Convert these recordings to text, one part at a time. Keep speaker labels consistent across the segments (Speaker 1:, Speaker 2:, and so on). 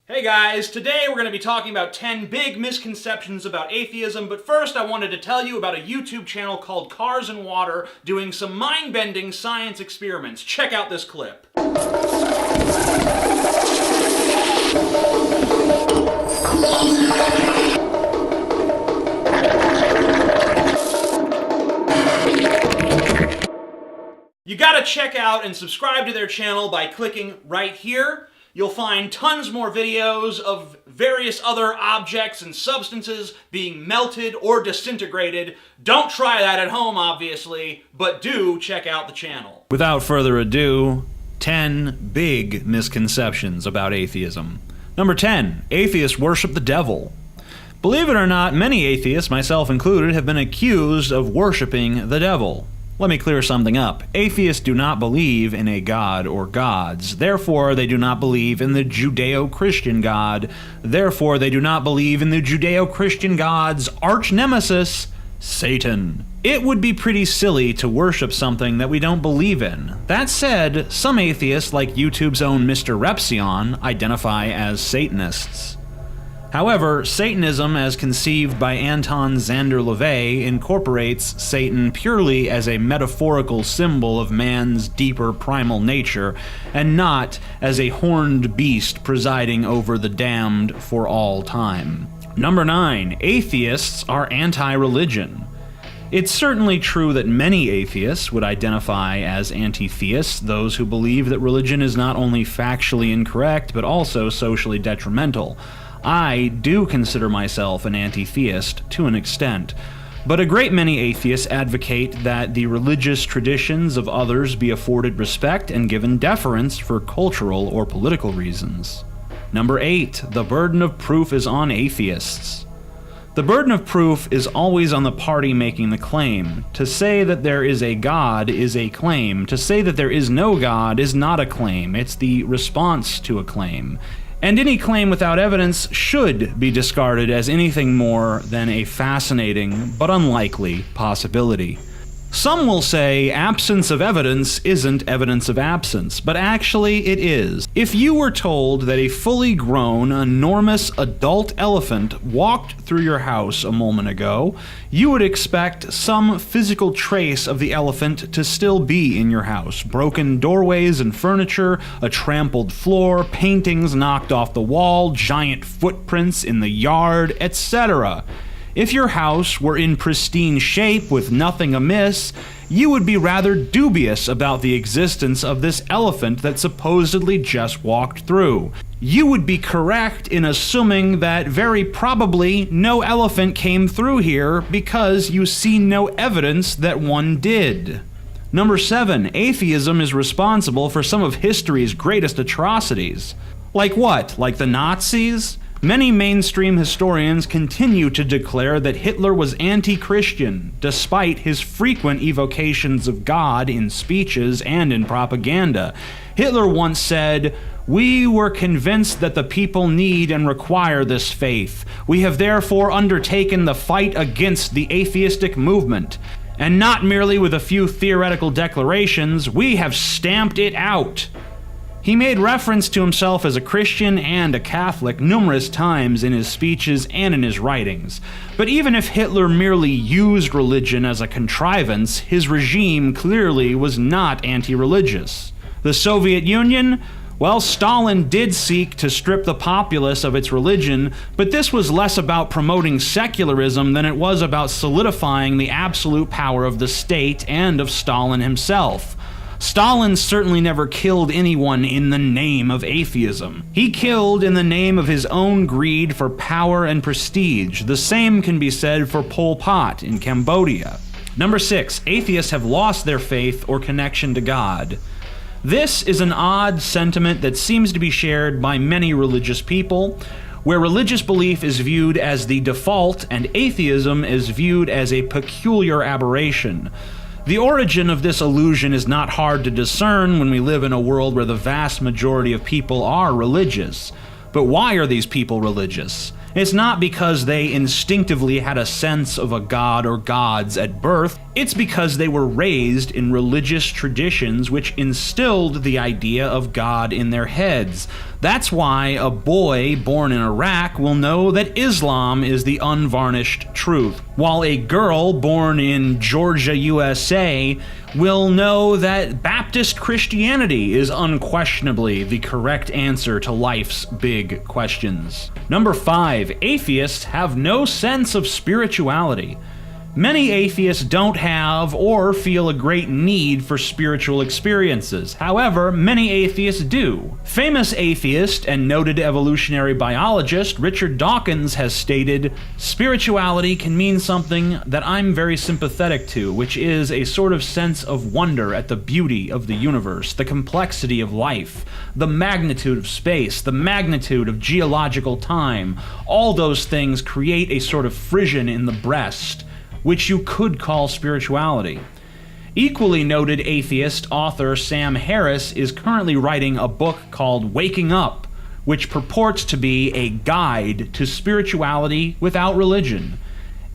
Speaker 1: Hey guys, today we're going to be talking about 10 big misconceptions about atheism, but first I wanted to tell you about a YouTube channel called Cars and Water doing some mind-bending science experiments. Check out this clip. You gotta check out and subscribe to their channel by clicking right here. You'll find tons more videos of various other objects and substances being melted or disintegrated. Don't try that at home, obviously, but do check out the channel. Without further ado, 10 big misconceptions about atheism. Number 10, atheists worship the devil. Believe it or not, many atheists, myself included, have been accused of worshiping the devil. Let me clear something up. Atheists do not believe in a god or gods. Therefore, they do not believe in the Judeo-Christian God. Therefore, they do not believe in the Judeo-Christian God's arch-nemesis, Satan. It would be pretty silly to worship something that we don't believe in. That said, some atheists, like YouTube's own Mr. Repsion, identify as Satanists. However, Satanism, as conceived by Anton Szandor LaVey, incorporates Satan purely as a metaphorical symbol of man's deeper primal nature, and not as a horned beast presiding over the damned for all time. Number 9. Atheists are anti-religion. It's certainly true that many atheists would identify as anti-theists, those who believe that religion is not only factually incorrect, but also socially detrimental. I do consider myself an anti-theist to an extent, but a great many atheists advocate that the religious traditions of others be afforded respect and given deference for cultural or political reasons. Number 8. The burden of proof is on atheists. The burden of proof is always on the party making the claim. To say that there is a God is a claim. To say that there is no God is not a claim. It's the response to a claim. And any claim without evidence should be discarded as anything more than a fascinating but unlikely possibility. Some will say absence of evidence isn't evidence of absence, but actually it is. If you were told that a fully grown, enormous adult elephant walked through your house a moment ago, you would expect some physical trace of the elephant to still be in your house. Broken doorways and furniture, a trampled floor, paintings knocked off the wall, giant footprints in the yard, etc. If your house were in pristine shape with nothing amiss, you would be rather dubious about the existence of this elephant that supposedly just walked through. You would be correct in assuming that very probably no elephant came through here because you see no evidence that one did. Number 7. Atheism is responsible for some of history's greatest atrocities. Like what? Like the Nazis? Many mainstream historians continue to declare that Hitler was anti-Christian, despite his frequent evocations of God in speeches and in propaganda. Hitler once said, "We were convinced that the people need and require this faith. We have therefore undertaken the fight against the atheistic movement. And not merely with a few theoretical declarations, we have stamped it out." He made reference to himself as a Christian and a Catholic numerous times in his speeches and in his writings. But even if Hitler merely used religion as a contrivance, his regime clearly was not anti-religious. The Soviet Union? Well, Stalin did seek to strip the populace of its religion, but this was less about promoting secularism than it was about solidifying the absolute power of the state and of Stalin himself. Stalin certainly never killed anyone in the name of atheism. He killed in the name of his own greed for power and prestige. The same can be said for Pol Pot in Cambodia. Number 6. Atheists have lost their faith or connection to God. This is an odd sentiment that seems to be shared by many religious people, where religious belief is viewed as the default and atheism is viewed as a peculiar aberration. The origin of this illusion is not hard to discern when we live in a world where the vast majority of people are religious. But why are these people religious? It's not because they instinctively had a sense of a god or gods at birth. It's because they were raised in religious traditions which instilled the idea of God in their heads. That's why a boy born in Iraq will know that Islam is the unvarnished truth, while a girl born in Georgia, USA will know that Baptist Christianity is unquestionably the correct answer to life's big questions. Number 5, atheists have no sense of spirituality. Many atheists don't have or feel a great need for spiritual experiences. However, many atheists do. Famous atheist and noted evolutionary biologist Richard Dawkins has stated, "Spirituality can mean something that I'm very sympathetic to, which is a sort of sense of wonder at the beauty of the universe, the complexity of life, the magnitude of space, the magnitude of geological time. All those things create a sort of frisson in the breast, which you could call spirituality." Equally noted atheist author Sam Harris is currently writing a book called Waking Up, which purports to be a guide to spirituality without religion.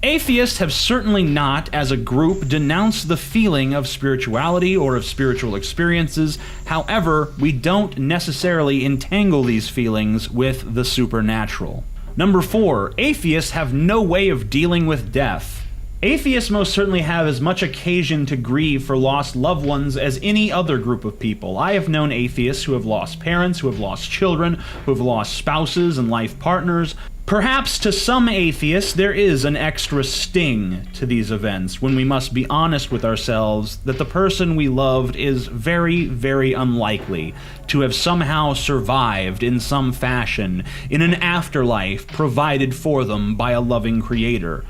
Speaker 1: Atheists have certainly not, as a group, denounced the feeling of spirituality or of spiritual experiences. However, we don't necessarily entangle these feelings with the supernatural. Number 4, atheists have no way of dealing with death. Atheists most certainly have as much occasion to grieve for lost loved ones as any other group of people. I have known atheists who have lost parents, who have lost children, who have lost spouses and life partners. Perhaps to some atheists there is an extra sting to these events when we must be honest with ourselves that the person we loved is very, very unlikely to have somehow survived in some fashion in an afterlife provided for them by a loving creator.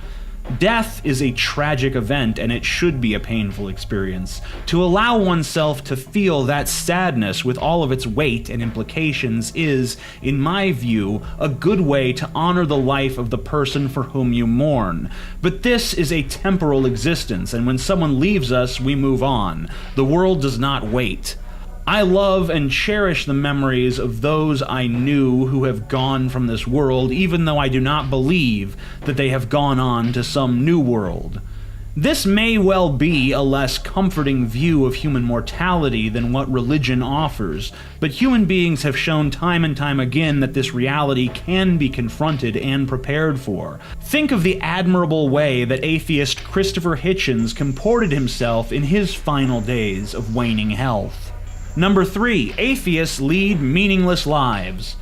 Speaker 1: Death is a tragic event, and it should be a painful experience. To allow oneself to feel that sadness with all of its weight and implications is, in my view, a good way to honor the life of the person for whom you mourn. But this is a temporal existence, and when someone leaves us, we move on. The world does not wait. I love and cherish the memories of those I knew who have gone from this world, even though I do not believe that they have gone on to some new world. This may well be a less comforting view of human mortality than what religion offers, but human beings have shown time and time again that this reality can be confronted and prepared for. Think of the admirable way that atheist Christopher Hitchens comported himself in his final days of waning health. Number 3, atheists lead meaningless lives.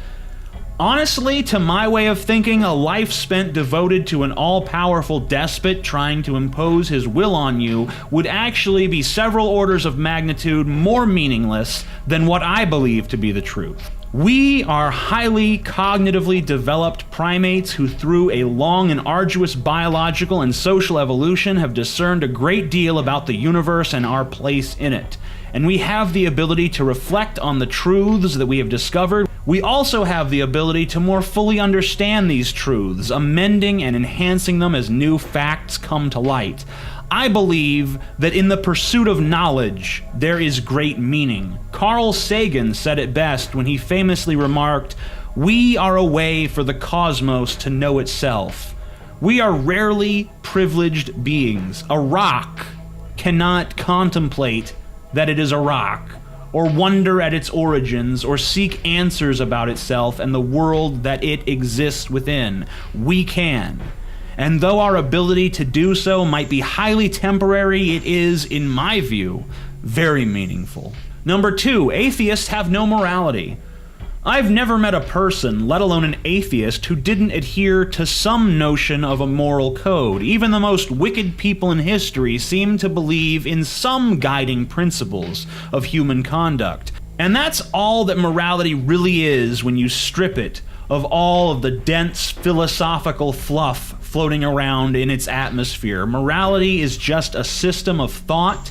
Speaker 1: Honestly, to my way of thinking, a life spent devoted to an all-powerful despot trying to impose his will on you would actually be several orders of magnitude more meaningless than what I believe to be the truth. We are highly cognitively developed primates who through a long and arduous biological and social evolution have discerned a great deal about the universe and our place in it. And we have the ability to reflect on the truths that we have discovered. We also have the ability to more fully understand these truths, amending and enhancing them as new facts come to light. I believe that in the pursuit of knowledge, there is great meaning. Carl Sagan said it best when he famously remarked, "We are a way for the cosmos to know itself." We are rarely privileged beings. A rock cannot contemplate that it is a rock, or wonder at its origins, or seek answers about itself and the world that it exists within. We can. And though our ability to do so might be highly temporary, it is, in my view, very meaningful. Number 2, atheists have no morality. I've never met a person, let alone an atheist, who didn't adhere to some notion of a moral code. Even the most wicked people in history seem to believe in some guiding principles of human conduct. And that's all that morality really is when you strip it of all of the dense philosophical fluff floating around in its atmosphere. Morality is just a system of thought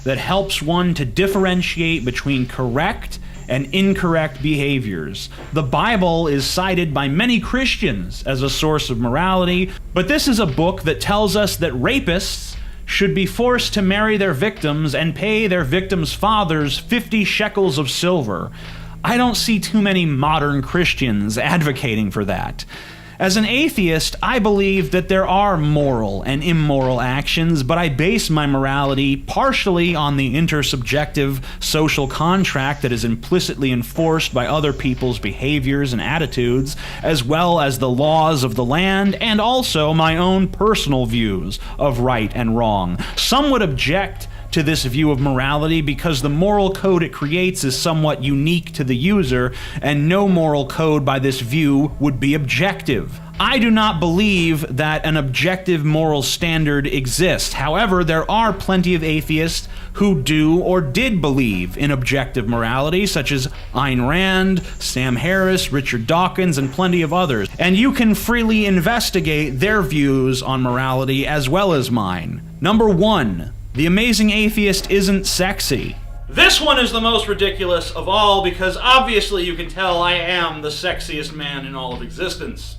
Speaker 1: that helps one to differentiate between correct and incorrect behaviors. The Bible is cited by many Christians as a source of morality, but this is a book that tells us that rapists should be forced to marry their victims and pay their victims' fathers 50 shekels of silver. I don't see too many modern Christians advocating for that. As an atheist, I believe that there are moral and immoral actions, but I base my morality partially on the intersubjective social contract that is implicitly enforced by other people's behaviors and attitudes, as well as the laws of the land, and also my own personal views of right and wrong. Some would object to this view of morality because the moral code it creates is somewhat unique to the user, and no moral code by this view would be objective. I do not believe that an objective moral standard exists. However, there are plenty of atheists who do or did believe in objective morality, such as Ayn Rand, Sam Harris, Richard Dawkins, and plenty of others. And you can freely investigate their views on morality as well as mine. Number 1. The amazing atheist isn't sexy. This one is the most ridiculous of all because obviously you can tell I am the sexiest man in all of existence.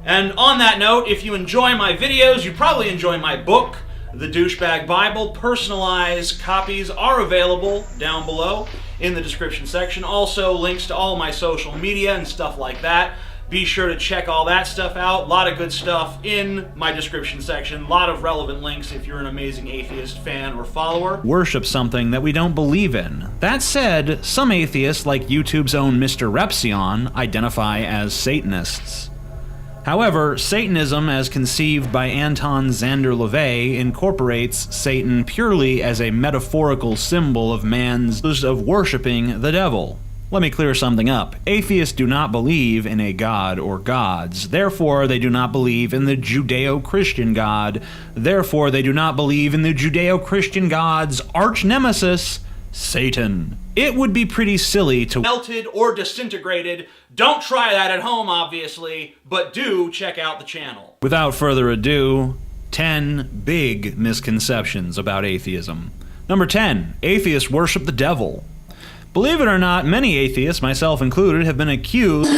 Speaker 1: And on that note, if you enjoy my videos, you probably enjoy my book, The Douchebag Bible. Personalized copies are available down below in the description section. Also, links to all my social media and stuff like that. Be sure to check all that stuff out. A lot of good stuff in my description section. A lot of relevant links if you're an amazing atheist fan or follower. Worship something that we don't believe in. That said, some atheists, like YouTube's own Mr. Repsion, identify as Satanists. However, Satanism, as conceived by Anton Szandor LaVey, incorporates Satan purely as a metaphorical symbol of man's of worshiping the devil. Let me clear something up. Atheists do not believe in a god or gods. Therefore, they do not believe in the Judeo-Christian God. Therefore, they do not believe in the Judeo-Christian God's arch-nemesis, Satan. It would be pretty silly to melted or disintegrated. Don't try that at home, obviously, but do check out the channel. Without further ado, 10 big misconceptions about atheism. Number 10, atheists worship the devil. Believe it or not, many atheists, myself included, have been accused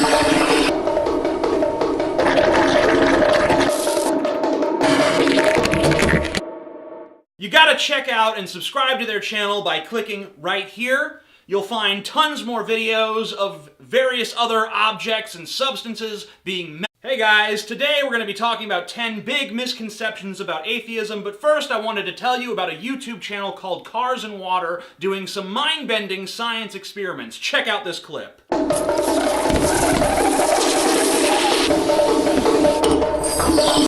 Speaker 1: You gotta check out and subscribe to their channel by clicking right here. You'll find tons more videos of various other objects and substances being Hey guys, today we're going to be talking about 10 big misconceptions about atheism, but first I wanted to tell you about a YouTube channel called Cars and Water doing some mind-bending science experiments. Check out this clip.